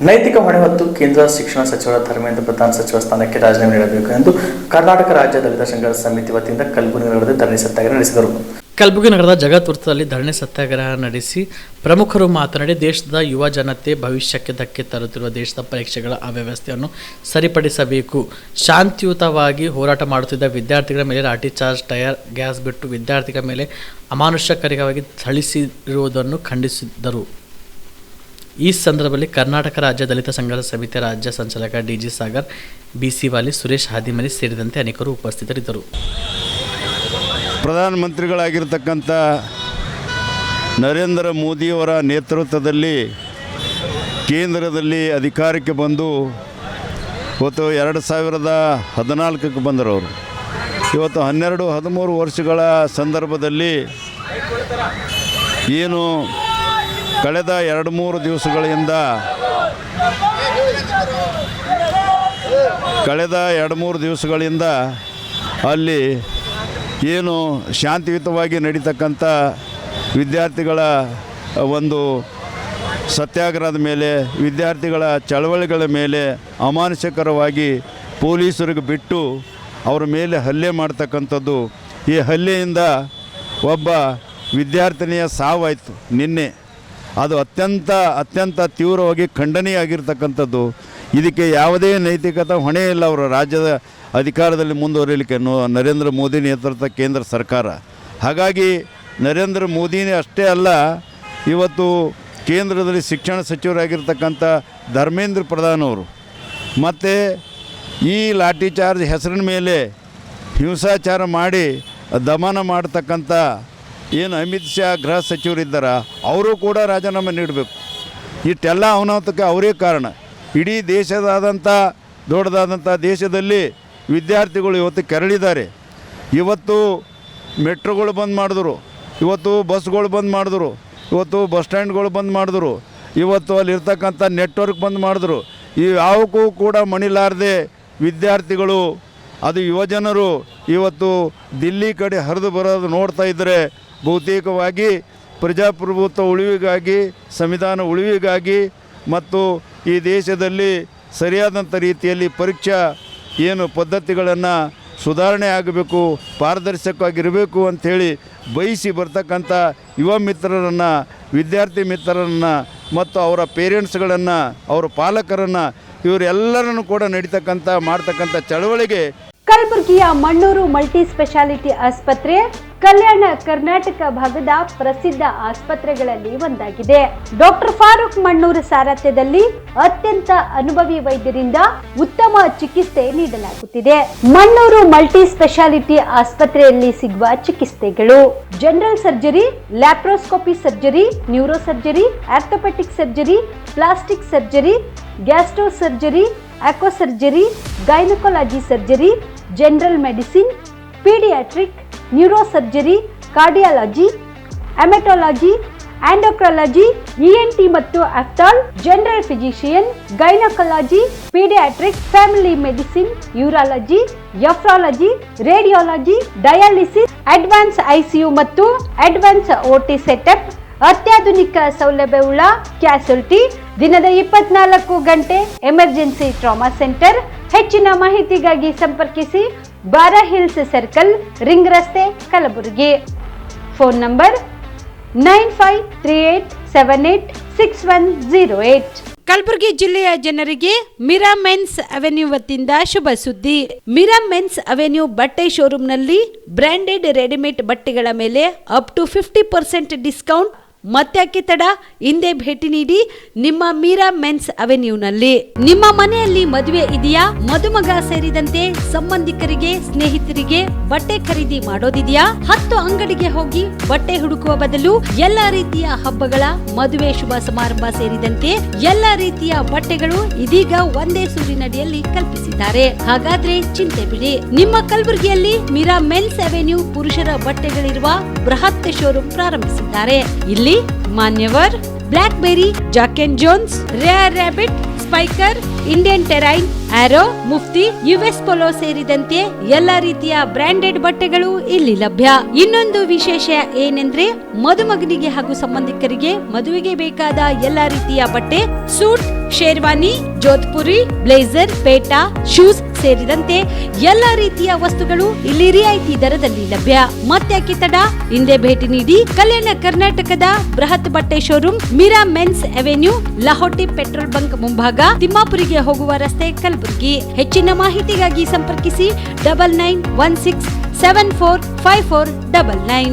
ನೈತಿಕ ಹೊಣೆ ಹೊತ್ತು ಕೇಂದ್ರ ಶಿಕ್ಷಣ ಸಚಿವರ ಧರ್ಮೇಂದ್ರ ಪ್ರಧಾನ್ ಸಚಿವ ಸ್ಥಾನಕ್ಕೆ ರಾಜೀನಾಮೆ ನೀಡಬೇಕು ಎಂದು ಕರ್ನಾಟಕ ರಾಜ್ಯ ದಲಿತ ಸಂಘರ್ಷ ಸಮಿತಿ ವತಿಯಿಂದ ಕಲಬುರಗಿ ನಗರದ ಧರಣಿ ಸತ್ಯಾಗ್ರಹ ನಡೆಸಿದರು. ಕಲಬುರಗಿ ನಗರದ ಜಗತ್ ವೃತ್ತದಲ್ಲಿ ಧರಣಿ ಸತ್ಯಾಗ್ರಹ ನಡೆಸಿ ಪ್ರಮುಖರು ಮಾತನಾಡಿ, ದೇಶದ ಯುವ ಜನತೆ ಭವಿಷ್ಯಕ್ಕೆ ಧಕ್ಕೆ ತರುತ್ತಿರುವ ದೇಶದ ಪರೀಕ್ಷೆಗಳ ಅವ್ಯವಸ್ಥೆಯನ್ನು ಸರಿಪಡಿಸಬೇಕು. ಶಾಂತಿಯುತವಾಗಿ ಹೋರಾಟ ಮಾಡುತ್ತಿದ್ದ ವಿದ್ಯಾರ್ಥಿಗಳ ಮೇಲೆ ಲಾಠಿ ಚಾರ್ಜ್, ಟೈರ್ ಗ್ಯಾಸ್ ಬಿಟ್ಟು ವಿದ್ಯಾರ್ಥಿಗಳ ಮೇಲೆ ಅಮಾನುಷಕರವಾಗಿ ಥಳಿಸಿರುವುದನ್ನು ಖಂಡಿಸಿದರು. ಈ ಸಂದರ್ಭದಲ್ಲಿ ಕರ್ನಾಟಕ ರಾಜ್ಯ ದಲಿತ ಸಂಘರ್ಷ ಸಮಿತಿಯ ರಾಜ್ಯ ಸಂಚಾಲಕ ಡಿಜಿ ಸಾಗರ್, ಬಿಸಿ ವಾಲಿ, ಸುರೇಶ್ ಹಾದಿಮನಿ ಸೇರಿದಂತೆ ಅನೇಕರು ಉಪಸ್ಥಿತರಿದ್ದರು. ಪ್ರಧಾನಮಂತ್ರಿಗಳಾಗಿರ್ತಕ್ಕಂಥ ನರೇಂದ್ರ ಮೋದಿಯವರ ನೇತೃತ್ವದಲ್ಲಿ ಕೇಂದ್ರದಲ್ಲಿ ಅಧಿಕಾರಕ್ಕೆ ಬಂದು ಇವತ್ತು 2014ಕ್ಕೆ ಬಂದರವರು. ಇವತ್ತು 12-13 ವರ್ಷಗಳ ಸಂದರ್ಭದಲ್ಲಿ ಏನು ಕಳೆದ 2-3 ದಿವಸಗಳಿಂದ ಅಲ್ಲಿ ಏನು ಶಾಂತಿಯುತವಾಗಿ ನಡೀತಕ್ಕಂಥ ವಿದ್ಯಾರ್ಥಿಗಳ ಒಂದು ಸತ್ಯಾಗ್ರಹದ ಮೇಲೆ, ವಿದ್ಯಾರ್ಥಿಗಳ ಚಳವಳಿಗಳ ಮೇಲೆ ಅಮಾನುಷಕರವಾಗಿ ಪೊಲೀಸರಿಗೆ ಬಿಟ್ಟು ಅವರ ಮೇಲೆ ಹಲ್ಲೆ ಮಾಡ್ತಕ್ಕಂಥದ್ದು. ಈ ಹಲ್ಲೆಯಿಂದ ಒಬ್ಬ ವಿದ್ಯಾರ್ಥಿನಿಯ ಸಾವಾಯಿತು ನಿನ್ನೆ. ಅದು ಅತ್ಯಂತ ತೀವ್ರವಾಗಿ ಖಂಡನೀಯಾಗಿರ್ತಕ್ಕಂಥದ್ದು. ಇದಕ್ಕೆ ಯಾವುದೇ ನೈತಿಕತೆ ಹೊಣೆ ಇಲ್ಲ. ಅವರ ರಾಜ್ಯದ ಅಧಿಕಾರದಲ್ಲಿ ಮುಂದುವರಿಯಲಿಕ್ಕೆ ನರೇಂದ್ರ ಮೋದಿ ನೇತೃತ್ವದ ಕೇಂದ್ರ ಸರ್ಕಾರ. ಹಾಗಾಗಿ ನರೇಂದ್ರ ಮೋದಿನೇ ಅಷ್ಟೇ ಅಲ್ಲ, ಇವತ್ತು ಕೇಂದ್ರದಲ್ಲಿ ಶಿಕ್ಷಣ ಸಚಿವರಾಗಿರ್ತಕ್ಕಂಥ ಧರ್ಮೇಂದ್ರ ಪ್ರಧಾನ್ ಅವರು ಮತ್ತು ಈ ಲಾಠಿ ಚಾರ್ಜ್ ಹೆಸರಿನ ಮೇಲೆ ಹಿಂಸಾಚಾರ ಮಾಡಿ ದಮನ ಮಾಡ್ತಕ್ಕಂಥ ಏನು ಅಮಿತ್ ಶಾ ಗೃಹ ಸಚಿವರಿದ್ದಾರೆ, ಅವರು ಕೂಡ ರಾಜೀನಾಮೆ ನೀಡಬೇಕು. ಇಷ್ಟೆಲ್ಲ ಅನಾಹುತಕ್ಕೆ ಅವರೇ ಕಾರಣ. ಇಡೀ ದೊಡ್ಡದಾದಂಥ ದೇಶದಲ್ಲಿ ವಿದ್ಯಾರ್ಥಿಗಳು ಇವತ್ತು ಕೆರಳಿದ್ದಾರೆ. ಇವತ್ತು ಮೆಟ್ರೋಗಳು ಬಂದ್ ಮಾಡಿದ್ರು, ಇವತ್ತು ಬಸ್ಗಳು ಬಂದ್ ಮಾಡಿದ್ರು, ಇವತ್ತು ಬಸ್ ಸ್ಟ್ಯಾಂಡ್ಗಳು ಬಂದ್ ಮಾಡಿದ್ರು, ಇವತ್ತು ಅಲ್ಲಿರ್ತಕ್ಕಂಥ ನೆಟ್ವರ್ಕ್ ಬಂದ್ ಮಾಡಿದ್ರು. ಈ ಯಾವಕ್ಕೂ ಕೂಡ ಮಣಿಲಾರದೆ ವಿದ್ಯಾರ್ಥಿಗಳು, ಅದು ಯುವಜನರು ಇವತ್ತು ದಿಲ್ಲಿ ಕಡೆ ಹರಿದು ಬರೋದು ನೋಡ್ತಾ ಇದ್ದರೆ ಬಹುತೇಕವಾಗಿ ಪ್ರಜಾಪ್ರಭುತ್ವ ಉಳಿವಿಗಾಗಿ, ಸಂವಿಧಾನ ಉಳಿವಿಗಾಗಿ ಮತ್ತು ಈ ದೇಶದಲ್ಲಿ ಸರಿಯಾದಂಥ ರೀತಿಯಲ್ಲಿ ಪರೀಕ್ಷಾ ಏನು ಪದ್ಧತಿಗಳನ್ನು ಸುಧಾರಣೆ ಆಗಬೇಕು, ಪಾರದರ್ಶಕವಾಗಿರಬೇಕು ಅಂಥೇಳಿ ಬಯಸಿ ಬರ್ತಕ್ಕಂಥ ಯುವ ಮಿತ್ರರನ್ನು, ವಿದ್ಯಾರ್ಥಿ ಮಿತ್ರರನ್ನು ಮತ್ತು ಅವರ ಪೇರೆಂಟ್ಸ್ಗಳನ್ನು, ಅವರ ಪಾಲಕರನ್ನು, ಇವರೆಲ್ಲರನ್ನು ಕೂಡ ಮಾಡ್ತಕ್ಕಂಥ ಚಳವಳಿಗೆ ಕಲಬುರಗಿಯ ಮಣ್ಣೂರು ಮಲ್ಟಿ ಸ್ಪೆಷಾಲಿಟಿ ಆಸ್ಪತ್ರೆ ಕಲ್ಯಾಣ ಕರ್ನಾಟಕ ಭಾಗದ ಪ್ರಸಿದ್ಧ ಆಸ್ಪತ್ರೆಗಳಲ್ಲಿ ಒಂದಾಗಿದೆ. ಡಾಕ್ಟರ್ ಫಾರೂಕ್ ಮಣ್ಣೂರು ಸಾರಥ್ಯದಲ್ಲಿ ಅತ್ಯಂತ ಅನುಭವಿ ವೈದ್ಯರಿಂದ ಉತ್ತಮ ಚಿಕಿತ್ಸೆ ನೀಡಲಾಗುತ್ತಿದೆ. ಮಣ್ಣೂರು ಮಲ್ಟಿ ಸ್ಪೆಷಾಲಿಟಿ ಆಸ್ಪತ್ರೆಯಲ್ಲಿ ಸಿಗುವ ಚಿಕಿತ್ಸೆಗಳು: general surgery, laparoscopy surgery, neuro surgery, orthopaedic surgery, plastic surgery, gastro surgery, aqua surgery, gynaecology surgery, general medicine, paediatric, neuro surgery, cardiology, haematology, endocrinology, ENT ಮತ್ತು ophthal, general physician, gynaecology, paediatric, family medicine, urology, nephrology, radiology, dialysis, advance ICU ಮತ್ತು advance OT setup, ಅತ್ಯಾಧುನಿಕ ಸೌಲಭ್ಯವುಳ್ಳ ಕ್ಯಾಸುಲಿಟಿ, ದಿನದ 24 ಗಂಟೆ emergency trauma centre. ಹೆಚ್ಚಿನ ಮಾಹಿತಿಗಾಗಿ ಸಂಪರ್ಕಿಸಿ ಬಾರಾ hills circle, ring ರಸ್ತೆ, ಕಲಬುರಗಿ. Phone number 9538786108. ಕಲಬುರಗಿ ಜಿಲ್ಲೆಯ ಜನರಿಗೆ ಮಿರಾ ಮೆನ್ಸ್ ಅವೆನ್ಯೂ ವತಿಯಿಂದ ಶುಭ ಸುದ್ದಿ. ಮಿರಾ ಮೆನ್ಸ್ ಅವೆನ್ಯೂ ಬಟ್ಟೆ ಶೋರೂಮ್ನಲ್ಲಿ ಬ್ರಾಂಡೆಡ್ ರೆಡಿಮೇಡ್ ಬಟ್ಟೆಗಳ ಮೇಲೆ ಅಪ್ ಟು 50% ಡಿಸ್ಕೌಂಟ್. ಮತ್ತ್ಯಾಕೆ ತಡ, ಹಿಂದೆ ಭೇಟಿ ನೀಡಿ ನಿಮ್ಮ ಮೀರಾ ಮೆನ್ಸ್ ಅವೆನ್ಯೂನಲ್ಲಿ. ನಿಮ್ಮ ಮನೆಯಲ್ಲಿ ಮದುವೆ ಇದೆಯಾ, ಮದುಮಗ ಸೇರಿದಂತೆ ಸಂಬಂಧಿಕರಿಗೆ, ಸ್ನೇಹಿತರಿಗೆ ಬಟ್ಟೆ ಖರೀದಿ ಮಾಡೋದಿದೆಯಾ? 10 ಅಂಗಡಿಗೆ ಹೋಗಿ ಬಟ್ಟೆ ಹುಡುಕುವ ಬದಲು ಎಲ್ಲಾ ರೀತಿಯ ಹಬ್ಬಗಳ, ಮದುವೆ, ಶುಭ ಸಮಾರಂಭ ಸೇರಿದಂತೆ ಎಲ್ಲಾ ರೀತಿಯ ಬಟ್ಟೆಗಳು ಇದೀಗ ಒಂದೇ ಸೂರಿನಡಿಯಲ್ಲಿ ಕಲ್ಪಿಸಿದ್ದಾರೆ. ಹಾಗಾದ್ರೆ ಚಿಂತೆ ಬಿಡಿ, ನಿಮ್ಮ ಕಲಬುರಗಿಯಲ್ಲಿ ಮೀರಾ ಮೆನ್ಸ್ ಅವೆನ್ಯೂ ಪುರುಷರ ಬಟ್ಟೆಗಳಿರುವ ಬೃಹತ್ ಶೋರೂಮ್ ಪ್ರಾರಂಭಿಸಿದ್ದಾರೆ. ಇಲ್ಲಿ Manyavar, Blackberry, Jack and Jones, Rare Rabbit, Spykar, Indian Terrain, Arrow, Mufti, US Polo ಸೇರಿದಂತೆ ಎಲ್ಲಾ ರೀತಿಯ ಬ್ರಾಂಡೆಡ್ ಬಟ್ಟೆಗಳು ಇಲ್ಲಿ ಲಭ್ಯ. ಇನ್ನೊಂದು ವಿಶೇಷ ಏನೆಂದ್ರೆ, ಮದುಮಗನಿಗೆ ಹಾಗೂ ಸಂಬಂಧಿಕರಿಗೆ ಮದುವೆಗೆ ಬೇಕಾದ ಎಲ್ಲಾ ರೀತಿಯ ಬಟ್ಟೆ, ಸೂಟ್, ಶೇರ್ವಾನಿ, ಜೋಧ್ಪುರಿ, ಬ್ಲೇಸರ್, ಪೇಟಾ, ಶೂಸ್ ಸೇರಿದಂತೆ ಎಲ್ಲಾ ರೀತಿಯ ವಸ್ತುಗಳು ಇಲ್ಲಿ ರಿಯಾಯಿತಿ ದರದಲ್ಲಿ ಲಭ್ಯ. ಮತ್ತ್ಯಾಕೆ ತಡ? ಹಿಂದೆ ಭೇಟಿ ನೀಡಿ. ಕಲ್ಯಾಣ ಕರ್ನಾಟಕದ ಬೃಹತ್ ಬಟ್ಟೆ showroom Meera mens avenue, Lahoti petrol bunk ಮುಂಭಾಗ, ತಿಮ್ಮಾಪುರಿಗೆ ಹೋಗುವ ರಸ್ತೆ, ಕಲಬುರಗಿ. ಹೆಚ್ಚಿನ ಮಾಹಿತಿಗಾಗಿ ಸಂಪರ್ಕಿಸಿ 9916745499.